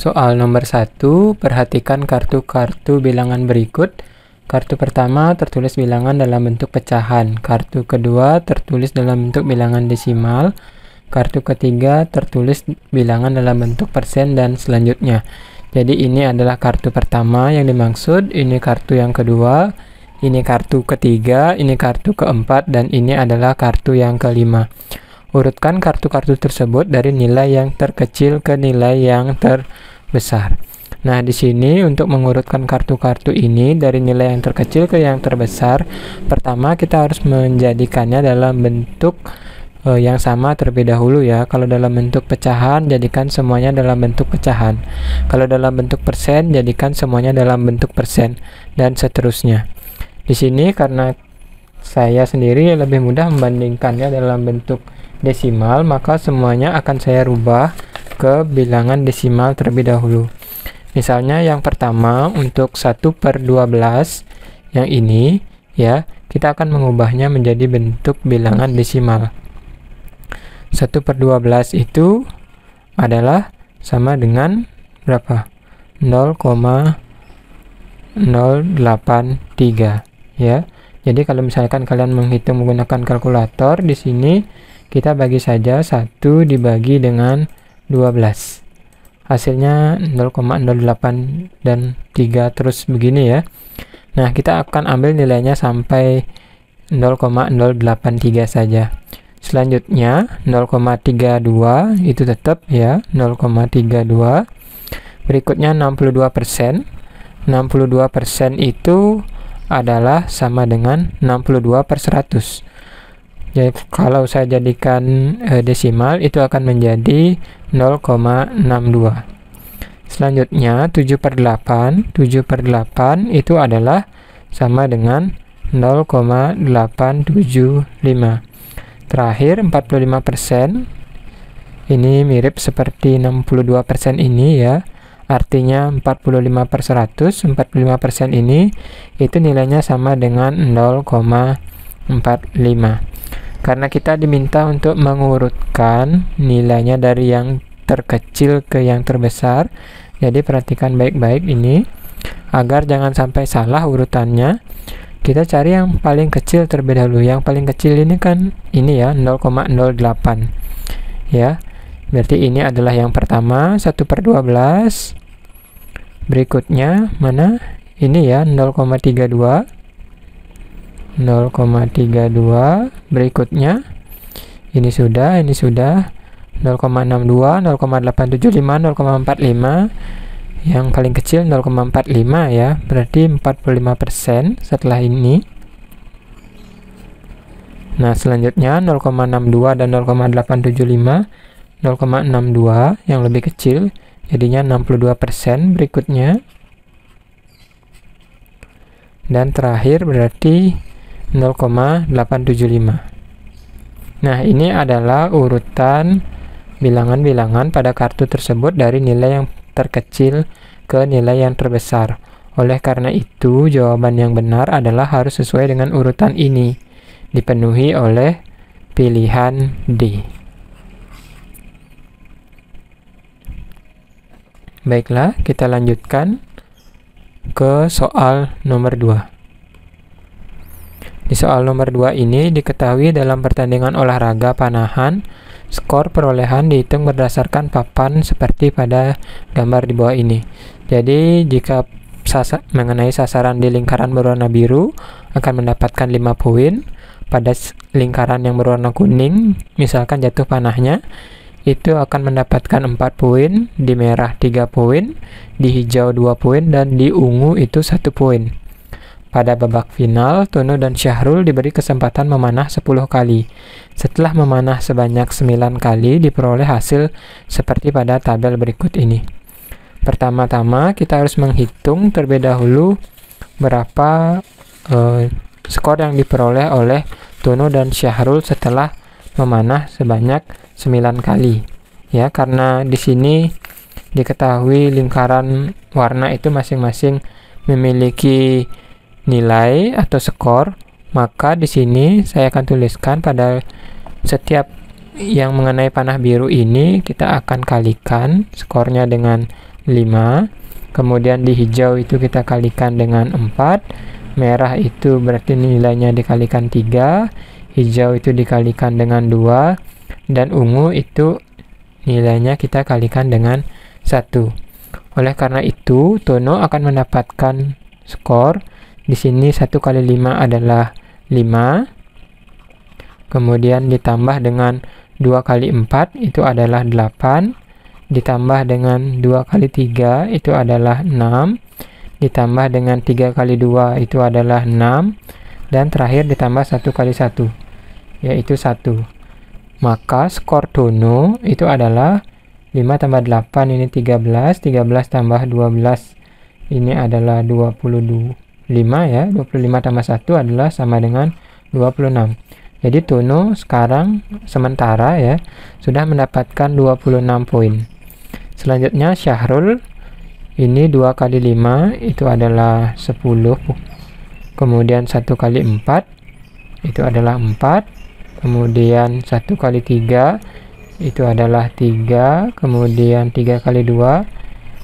soal nomor 1, perhatikan kartu-kartu bilangan berikut. Kartu pertama tertulis bilangan dalam bentuk pecahan. Kartu kedua tertulis dalam bentuk bilangan desimal. Kartu ketiga tertulis bilangan dalam bentuk persen dan selanjutnya. Jadi ini adalah kartu pertama yang dimaksud, ini kartu yang kedua, ini kartu ketiga, ini kartu keempat, dan ini adalah kartu yang kelima. Urutkan kartu-kartu tersebut dari nilai yang terkecil ke nilai yang terbesar. Nah, di sini untuk mengurutkan kartu-kartu ini dari nilai yang terkecil ke yang terbesar, pertama kita harus menjadikannya dalam bentuk yang sama terlebih dahulu ya. Kalau dalam bentuk pecahan, jadikan semuanya dalam bentuk pecahan. Kalau dalam bentuk persen, jadikan semuanya dalam bentuk persen, dan seterusnya. Di sini karena saya sendiri lebih mudah membandingkannya dalam bentuk desimal, maka semuanya akan saya rubah ke bilangan desimal terlebih dahulu. Misalnya yang pertama untuk 1/12 yang ini ya, kita akan mengubahnya menjadi bentuk bilangan desimal. 1/12 itu adalah sama dengan berapa? 0,083 ya. Jadi kalau misalkan kalian menghitung menggunakan kalkulator, di sini kita bagi saja 1 dibagi dengan 12. Hasilnya 0,08 dan 3 terus begini ya. Nah, kita akan ambil nilainya sampai 0,083 saja. Selanjutnya 0,32 itu tetap ya, 0,32. Berikutnya 62%. 62% itu adalah sama dengan 62/100. Jadi kalau saya jadikan desimal itu akan menjadi 0,62. Selanjutnya 7/8. 7/8 itu adalah sama dengan 0,875. Terakhir 45%. Ini mirip seperti 62% ini ya. Artinya 45/100. 45% ini itu nilainya sama dengan 0,45. Karena kita diminta untuk mengurutkan nilainya dari yang terkecil ke yang terbesar, jadi perhatikan baik-baik ini agar jangan sampai salah urutannya. Kita cari yang paling kecil terlebih dahulu. Yang paling kecil ini kan ini ya, 0,08 ya. Berarti ini adalah yang pertama, 1/12. Berikutnya mana? Ini ya, 0,32. 0,32. Berikutnya ini sudah 0,62, 0,875, 0,45. Yang paling kecil 0,45 ya, berarti 45% setelah ini. Nah, selanjutnya 0,62 dan 0,875. 0,62 yang lebih kecil, jadinya 62% berikutnya. Dan terakhir berarti 0,875. Nah, ini adalah urutan bilangan-bilangan pada kartu tersebut dari nilai yang terkecil ke nilai yang terbesar. Oleh karena itu, jawaban yang benar adalah harus sesuai dengan urutan ini, dipenuhi oleh pilihan D. Baiklah, kita lanjutkan ke soal nomor 2. Di soal nomor 2 ini diketahui dalam pertandingan olahraga panahan, skor perolehan dihitung berdasarkan papan seperti pada gambar di bawah ini. Jadi jika mengenai sasaran di lingkaran berwarna biru akan mendapatkan 5 poin. Pada lingkaran yang berwarna kuning, misalkan jatuh panahnya, itu akan mendapatkan 4 poin, di merah 3 poin, di hijau 2 poin, dan di ungu itu 1 poin. Pada babak final, Tono dan Syahrul diberi kesempatan memanah 10 kali. Setelah memanah sebanyak 9 kali, diperoleh hasil seperti pada tabel berikut ini. Pertama-tama, kita harus menghitung terlebih dahulu berapa skor yang diperoleh oleh Tono dan Syahrul setelah memanah sebanyak 9 kali. Ya, karena di sini diketahui lingkaran warna itu masing-masing memiliki nilai atau skor, maka di sini saya akan tuliskan pada setiap yang mengenai panah biru ini kita akan kalikan skornya dengan 5. Kemudian di hijau itu kita kalikan dengan 4. Merah itu berarti nilainya dikalikan 3. Hijau itu dikalikan dengan 2. Dan ungu itu nilainya kita kalikan dengan 1. Oleh karena itu, Tono akan mendapatkan skor. Di sini 1 kali 5 adalah 5. Kemudian ditambah dengan 2 kali 4 itu adalah 8. Ditambah dengan 2 kali 3 itu adalah 6. Ditambah dengan 3 kali 2 itu adalah 6. Dan terakhir ditambah 1 kali 1, yaitu 1. Maka skor Tono itu adalah 5 tambah 8 ini 13. 13 tambah 12 ini adalah 25 ya. 25 tambah 1 adalah sama dengan 26. Jadi Tono sekarang sementara ya sudah mendapatkan 26 poin. Selanjutnya Syahrul, ini 2 kali 5 itu adalah 10. Kemudian 1 kali 4 itu adalah 4. Kemudian 1 kali 3 itu adalah 3. Kemudian 3 kali 2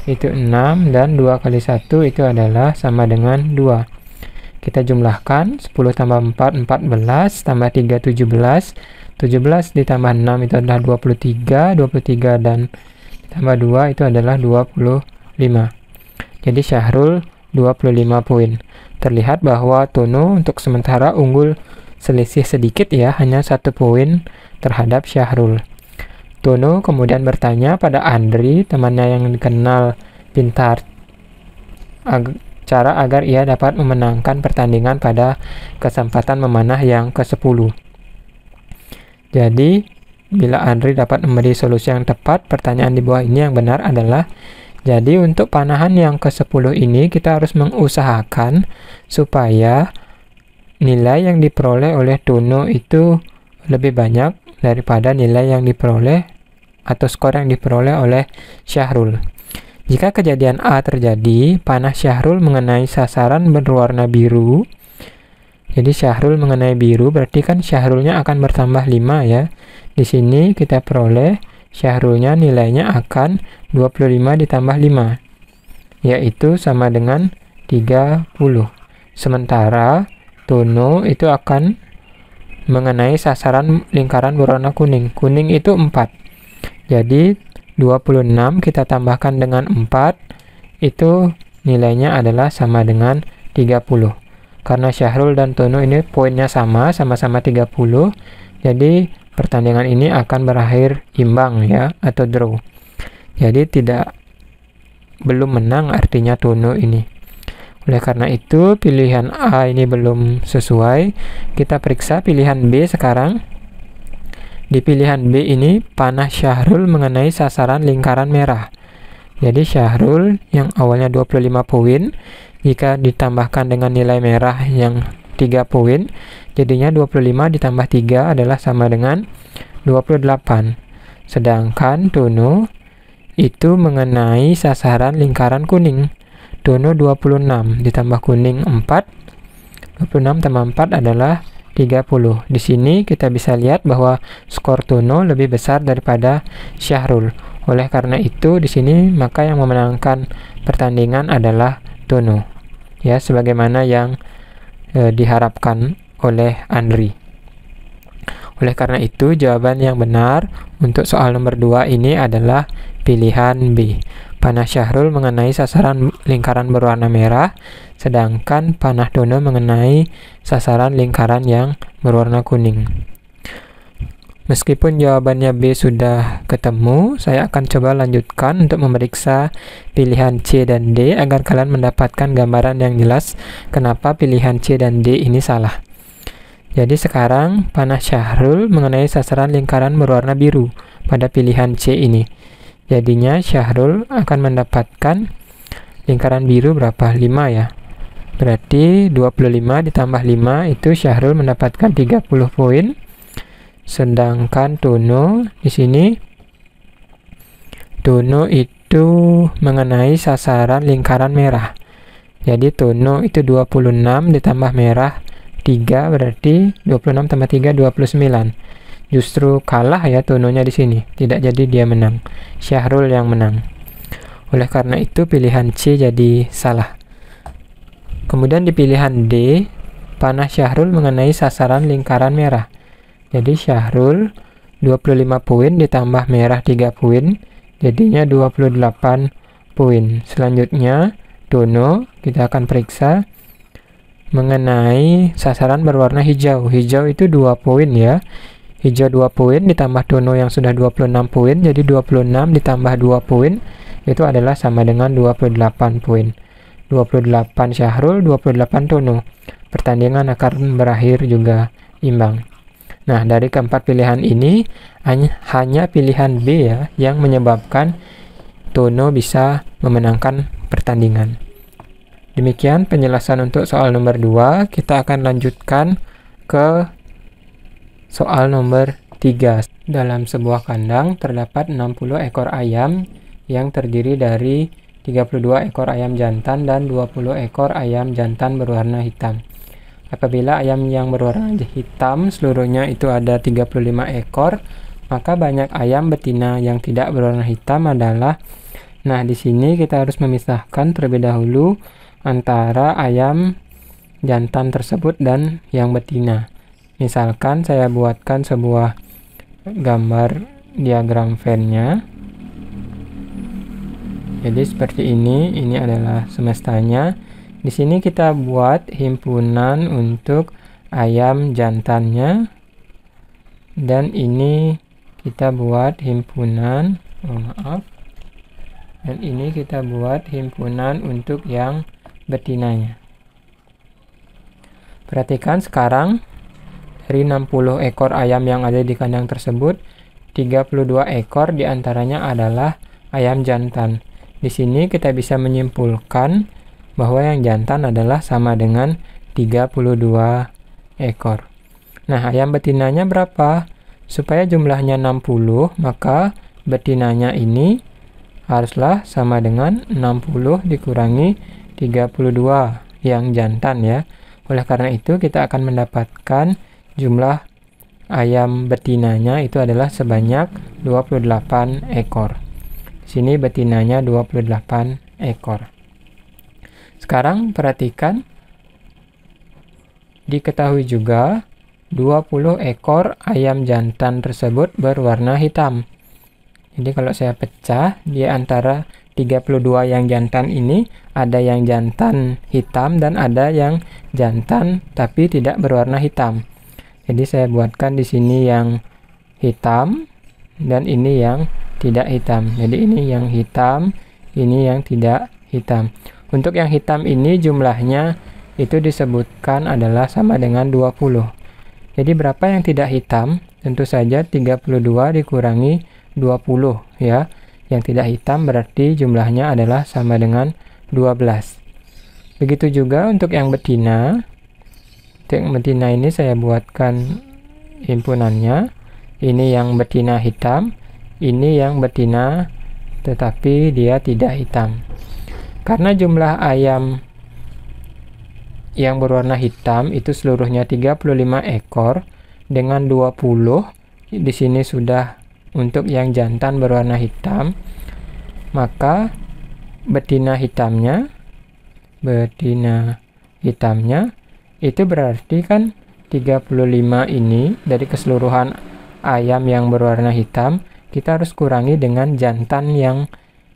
itu 6. Dan 2 kali 1 itu adalah sama dengan 2. Kita jumlahkan 10 tambah 4, 14, tambah 3, 17. 17 ditambah 6 itu adalah 23. 23 dan tambah 2 itu adalah 25. Jadi Syahrul 25 poin. Terlihat bahwa Tono untuk sementara unggul selisih sedikit ya, hanya 1 poin terhadap Syahrul. Tono kemudian bertanya pada Andri, temannya yang dikenal pintar, cara agar ia dapat memenangkan pertandingan pada kesempatan memanah yang ke-10. Jadi, bila Andri dapat memberi solusi yang tepat, pertanyaan di bawah ini yang benar adalah, jadi untuk panahan yang ke-10 ini kita harus mengusahakan supaya nilai yang diperoleh oleh Tono itu lebih banyak daripada nilai yang diperoleh atau skor yang diperoleh oleh Syahrul. Jika kejadian A terjadi, panah Syahrul mengenai sasaran berwarna biru. Jadi Syahrul mengenai biru berarti kan Syahrulnya akan bertambah 5 ya. Di sini kita peroleh Syahrulnya nilainya akan 25 ditambah 5, yaitu sama dengan 30. Sementara Tono itu akan mengenai sasaran lingkaran berwarna kuning. Kuning itu 4. Jadi 26 kita tambahkan dengan 4, itu nilainya adalah sama dengan 30. Karena Syahrul dan Tono ini poinnya sama-sama 30. Jadi pertandingan ini akan berakhir imbang ya, atau draw. Jadi belum menang artinya Tono ini. Oleh karena itu pilihan A ini belum sesuai. Kita periksa pilihan B sekarang. Di pilihan B ini panah Syahrul mengenai sasaran lingkaran merah. Jadi Syahrul yang awalnya 25 poin, jika ditambahkan dengan nilai merah yang 3 poin, jadinya 25 ditambah 3 adalah sama dengan 28. Sedangkan Tono itu mengenai sasaran lingkaran kuning. Tono 26 ditambah kuning 4. 26 tambah 4 adalah 30. Di sini kita bisa lihat bahwa skor Tono lebih besar daripada Syahrul. Oleh karena itu di sini maka yang memenangkan pertandingan adalah Tono. Ya, sebagaimana yang diharapkan oleh Andri. Oleh karena itu jawaban yang benar untuk soal nomor 2 ini adalah pilihan B. Panah Syahrul mengenai sasaran lingkaran berwarna merah, sedangkan panah Tono mengenai sasaran lingkaran yang berwarna kuning. Meskipun jawabannya B sudah ketemu, saya akan coba lanjutkan untuk memeriksa pilihan C dan D agar kalian mendapatkan gambaran yang jelas kenapa pilihan C dan D ini salah. Jadi sekarang panah Syahrul mengenai sasaran lingkaran berwarna biru pada pilihan C ini. Jadinya Syahrul akan mendapatkan lingkaran biru berapa? 5 ya. Berarti 25 ditambah 5 itu Syahrul mendapatkan 30 poin. Sedangkan Tono di sini Tono itu mengenai sasaran lingkaran merah. Jadi Tono itu 26 ditambah merah 3 berarti 26 tambah 3 29. Justru kalah ya Tononya di sini. Tidak jadi dia menang. Syahrul yang menang. Oleh karena itu pilihan C jadi salah. Kemudian di pilihan D, panah Syahrul mengenai sasaran lingkaran merah. Jadi Syahrul 25 poin ditambah merah 3 poin, jadinya 28 poin. Selanjutnya Dono, kita akan periksa mengenai sasaran berwarna hijau. Hijau itu 2 poin ya. Hijau 2 poin ditambah Dono yang sudah 26 poin, jadi 26 ditambah 2 poin itu adalah sama dengan 28 poin. 28 Syahrul, 28 Dono. Pertandingan akan berakhir juga imbang. Nah, dari keempat pilihan ini hanya pilihan B ya yang menyebabkan Dono bisa memenangkan pertandingan. Demikian penjelasan untuk soal nomor 2. Kita akan lanjutkan ke soal nomor 3. Dalam sebuah kandang terdapat 60 ekor ayam yang terdiri dari 32 ekor ayam jantan dan 20 ekor ayam jantan berwarna hitam. Apabila ayam yang berwarna hitam seluruhnya itu ada 35 ekor, maka banyak ayam betina yang tidak berwarna hitam adalah, nah di sini kita harus memisahkan terlebih dahulu antara ayam jantan tersebut dan yang betina. Misalkan saya buatkan sebuah gambar diagram Venn-nya. Jadi seperti ini adalah semestanya. Di sini kita buat himpunan untuk ayam jantannya, dan ini kita buat himpunan, dan ini kita buat himpunan untuk yang betinanya. Perhatikan sekarang dari 60 ekor ayam yang ada di kandang tersebut, 32 ekor diantaranya adalah ayam jantan. Di sini kita bisa menyimpulkan bahwa yang jantan adalah sama dengan 32 ekor. Nah, ayam betinanya berapa? Supaya jumlahnya 60, maka betinanya ini haruslah sama dengan 60 dikurangi 32 yang jantan ya. Oleh karena itu kita akan mendapatkan jumlah ayam betinanya itu adalah sebanyak 28 ekor. Di sini betinanya 28 ekor. Sekarang perhatikan, diketahui juga 20 ekor ayam jantan tersebut berwarna hitam. Jadi kalau saya pecah di antara 32 yang jantan ini, ada yang jantan hitam dan ada yang jantan tapi tidak berwarna hitam. Jadi saya buatkan di sini yang hitam dan ini yang tidak hitam. Jadi ini yang hitam, ini yang tidak hitam. Untuk yang hitam ini jumlahnya itu disebutkan adalah sama dengan 20. Jadi berapa yang tidak hitam? Tentu saja 32 dikurangi 20 ya. Yang tidak hitam berarti jumlahnya adalah sama dengan 12. Begitu juga untuk yang betina. Untuk yang betina ini saya buatkan himpunannya. Ini yang betina hitam, ini yang betina tetapi dia tidak hitam. Karena jumlah ayam yang berwarna hitam itu seluruhnya 35 ekor dengan 20, di sini sudah untuk yang jantan berwarna hitam, maka betina hitamnya itu berarti kan 35 ini dari keseluruhan ayam yang berwarna hitam, kita harus kurangi dengan jantan yang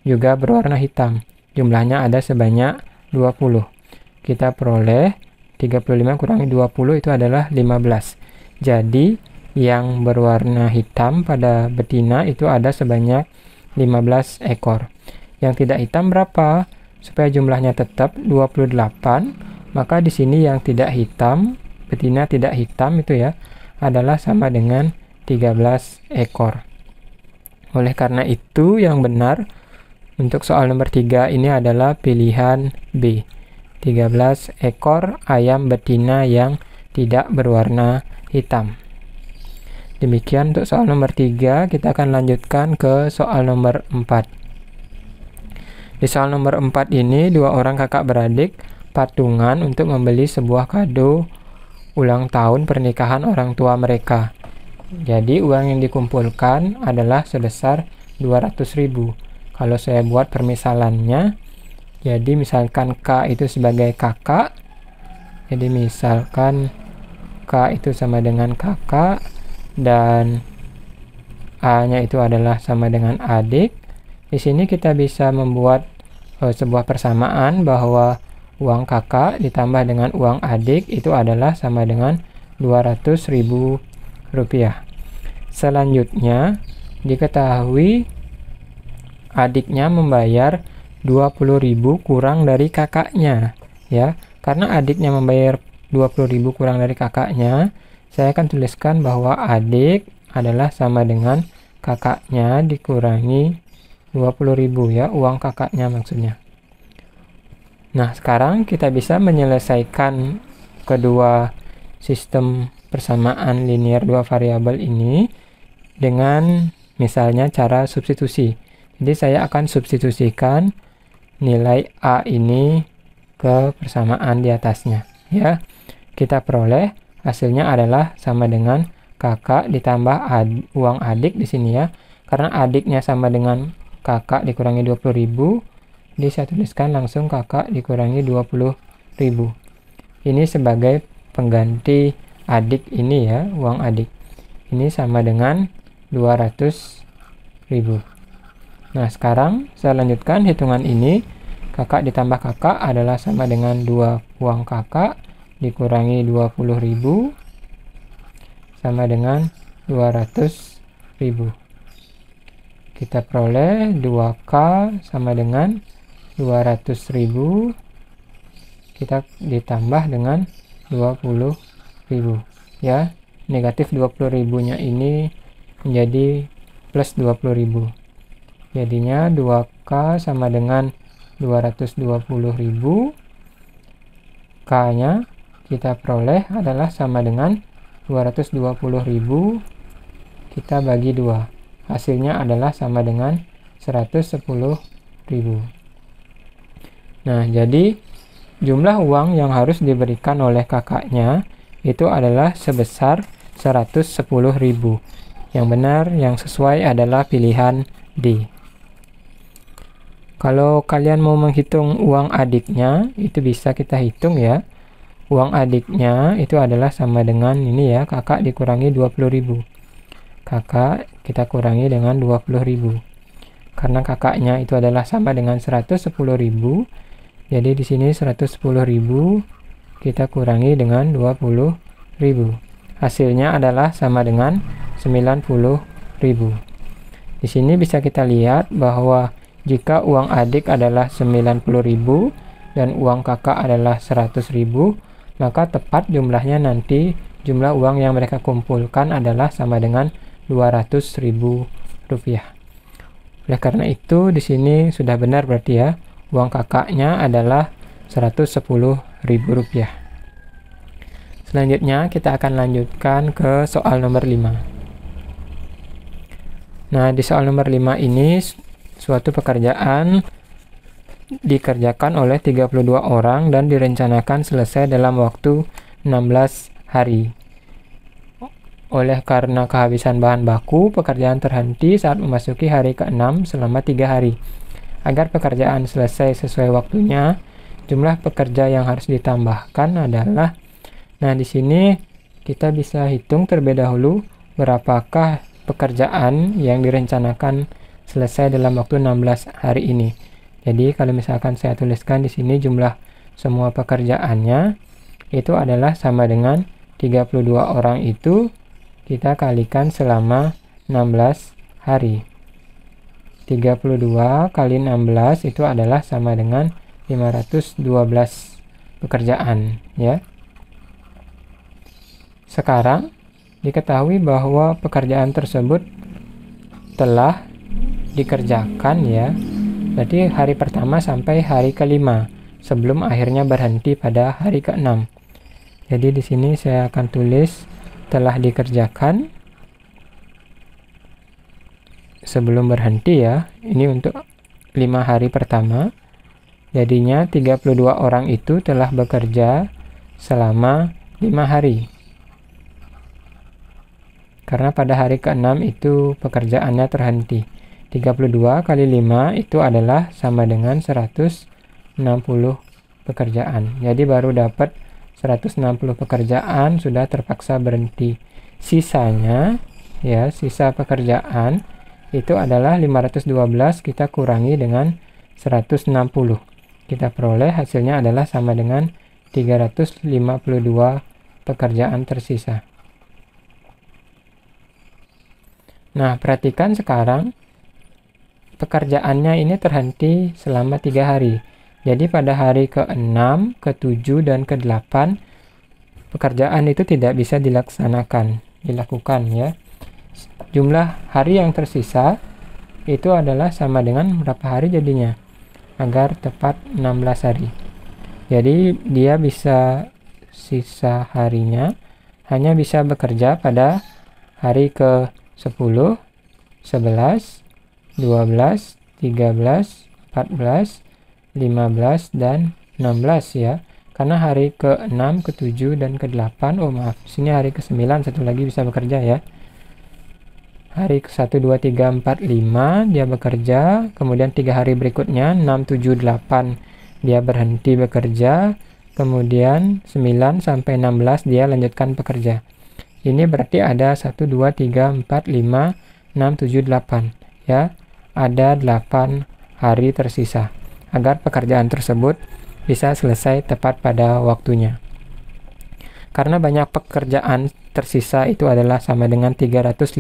juga berwarna hitam. Jumlahnya ada sebanyak 20. Kita peroleh 35 kurangi 20 itu adalah 15. Jadi yang berwarna hitam pada betina itu ada sebanyak 15 ekor. Yang tidak hitam berapa? Supaya jumlahnya tetap 28, maka di sini yang tidak hitam, betina tidak hitam itu ya, adalah sama dengan 13 ekor. Oleh karena itu yang benar untuk soal nomor 3 ini adalah pilihan B. 13 ekor ayam betina yang tidak berwarna hitam. Demikian untuk soal nomor 3, kita akan lanjutkan ke soal nomor 4. Di soal nomor 4 ini, dua orang kakak beradik patungan untuk membeli sebuah kado ulang tahun pernikahan orang tua mereka. Jadi uang yang dikumpulkan adalah sebesar 200.000. Kalau saya buat permisalannya, jadi misalkan K itu sebagai kakak, jadi misalkan K itu sama dengan kakak dan A-nya itu adalah sama dengan adik. Di sini kita bisa membuat sebuah persamaan bahwa uang kakak ditambah dengan uang adik itu adalah sama dengan Rp200.000. Selanjutnya, diketahui adiknya membayar 20.000 kurang dari kakaknya, ya. Karena adiknya membayar 20.000 kurang dari kakaknya, saya akan tuliskan bahwa adik adalah sama dengan kakaknya dikurangi 20.000, ya, uang kakaknya maksudnya. Nah, sekarang kita bisa menyelesaikan kedua sistem persamaan linear dua variabel ini dengan misalnya cara substitusi. Jadi saya akan substitusikan nilai A ini ke persamaan di atasnya, ya. Kita peroleh hasilnya adalah sama dengan kakak ditambah uang adik di sini, ya. Karena adiknya sama dengan kakak dikurangi 20.000, jadi saya tuliskan langsung kakak dikurangi 20.000. Ini sebagai pengganti adik ini, ya, uang adik. Ini sama dengan 200.000. Nah, sekarang saya lanjutkan hitungan ini. Kakak ditambah kakak adalah sama dengan 2 uang kakak dikurangi 20.000 sama dengan 200.000. Kita peroleh 2K sama dengan 200.000. Kita ditambah dengan 20.000, ya. Negatif 20.000-nya ini menjadi plus 20.000. Jadinya 2K sama dengan 220.000. K-nya kita peroleh adalah sama dengan 220.000 kita bagi 2. Hasilnya adalah sama dengan 110.000. Nah, jadi jumlah uang yang harus diberikan oleh kakaknya itu adalah sebesar 110.000. Yang benar, yang sesuai adalah pilihan D. Kalau kalian mau menghitung uang adiknya, itu bisa kita hitung, ya. Uang adiknya itu adalah sama dengan ini, ya, kakak dikurangi 20.000. Kakak kita kurangi dengan 20.000. Karena kakaknya itu adalah sama dengan 110.000, jadi di sini 110.000 kita kurangi dengan 20.000. Hasilnya adalah sama dengan 90.000. Di sini bisa kita lihat bahwa jika uang adik adalah 90.000 dan uang kakak adalah 100.000, maka tepat jumlahnya nanti jumlah uang yang mereka kumpulkan adalah sama dengan Rp200.000. Oleh karena itu di sini sudah benar berarti, ya, uang kakaknya adalah Rp110.000. Selanjutnya kita akan lanjutkan ke soal nomor 5. Nah, di soal nomor 5 ini suatu pekerjaan dikerjakan oleh 32 orang dan direncanakan selesai dalam waktu 16 hari. Oleh karena kehabisan bahan baku, pekerjaan terhenti saat memasuki hari ke-6 selama 3 hari. Agar pekerjaan selesai sesuai waktunya, jumlah pekerja yang harus ditambahkan adalah, nah, di sini kita bisa hitung terlebih dahulu berapakah pekerjaan yang direncanakan selesai dalam waktu 16 hari ini. Jadi kalau misalkan saya tuliskan di sini jumlah semua pekerjaannya itu adalah sama dengan 32 orang itu kita kalikan selama 16 hari. 32 kali 16 itu adalah sama dengan 512 pekerjaan, ya. Sekarang diketahui bahwa pekerjaan tersebut telah dikerjakan, ya. Berarti hari pertama sampai hari ke-5 sebelum akhirnya berhenti pada hari ke-6. Jadi di sini saya akan tulis telah dikerjakan sebelum berhenti, ya. Ini untuk 5 hari pertama. Jadinya 32 orang itu telah bekerja selama 5 hari. Karena pada hari ke-6 itu pekerjaannya terhenti. 32 kali 5 itu adalah sama dengan 160 pekerjaan. Jadi baru dapat 160 pekerjaan sudah terpaksa berhenti. Sisanya ya, sisa pekerjaan itu adalah 512 kita kurangi dengan 160. Kita peroleh hasilnya adalah sama dengan 352 pekerjaan tersisa. Nah, perhatikan sekarang pekerjaannya ini terhenti selama 3 hari. Jadi pada hari ke-6, ke-7, dan ke-8 pekerjaan itu tidak bisa dilakukan ya. Jumlah hari yang tersisa itu adalah sama dengan berapa hari jadinya? Agar tepat 16 hari. Jadi dia bisa sisa harinya hanya bisa bekerja pada hari ke-10, 11, 12, 13, 14, 15, dan 16 ya. Karena hari ke-6, ke-7, dan ke-8, oh maaf, sini hari ke-9 satu lagi bisa bekerja ya. Hari ke-1, 2, 3, 4, 5 dia bekerja, kemudian 3 hari berikutnya 6, 7, 8 dia berhenti bekerja, kemudian 9 sampai 16 dia lanjutkan bekerja. Ini berarti ada 1, 2, 3, 4, 5, 6, 7, 8 ya. Ada 8 hari tersisa agar pekerjaan tersebut bisa selesai tepat pada waktunya. Karena banyak pekerjaan tersisa itu adalah sama dengan 352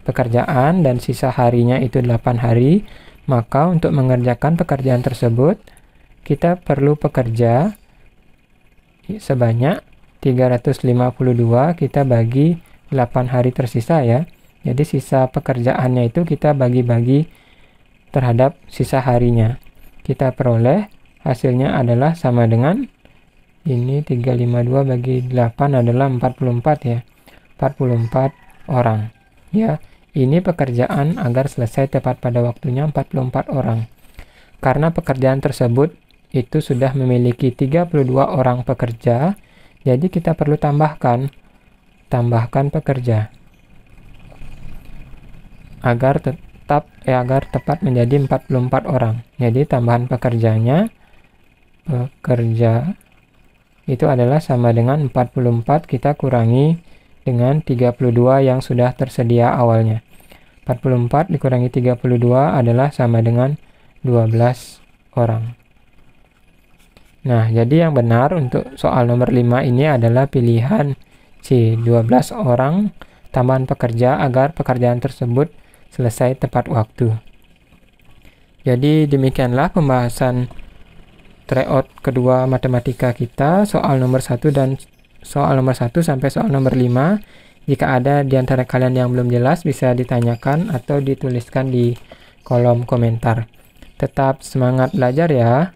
pekerjaan dan sisa harinya itu 8 hari, maka untuk mengerjakan pekerjaan tersebut kita perlu pekerja sebanyak 352 kita bagi 8 hari tersisa ya. Jadi sisa pekerjaannya itu kita bagi-bagi terhadap sisa harinya. Kita peroleh hasilnya adalah sama dengan ini 352 bagi 8 adalah 44 ya. 44 orang. Ya, ini pekerjaan agar selesai tepat pada waktunya 44 orang. Karena pekerjaan tersebut itu sudah memiliki 32 orang pekerja, jadi kita perlu tambahkan pekerja agar tepat menjadi 44 orang. Jadi tambahan pekerja itu adalah sama dengan 44 kita kurangi dengan 32 yang sudah tersedia awalnya. 44 dikurangi 32 adalah sama dengan 12 orang. Nah, jadi yang benar untuk soal nomor 5 ini adalah pilihan C, 12 orang tambahan pekerja agar pekerjaan tersebut selesai tepat waktu. Jadi demikianlah pembahasan tryout kedua matematika kita, soal nomor 1 dan soal nomor 1 sampai soal nomor 5. Jika ada di antara kalian yang belum jelas bisa ditanyakan atau dituliskan di kolom komentar. Tetap semangat belajar ya.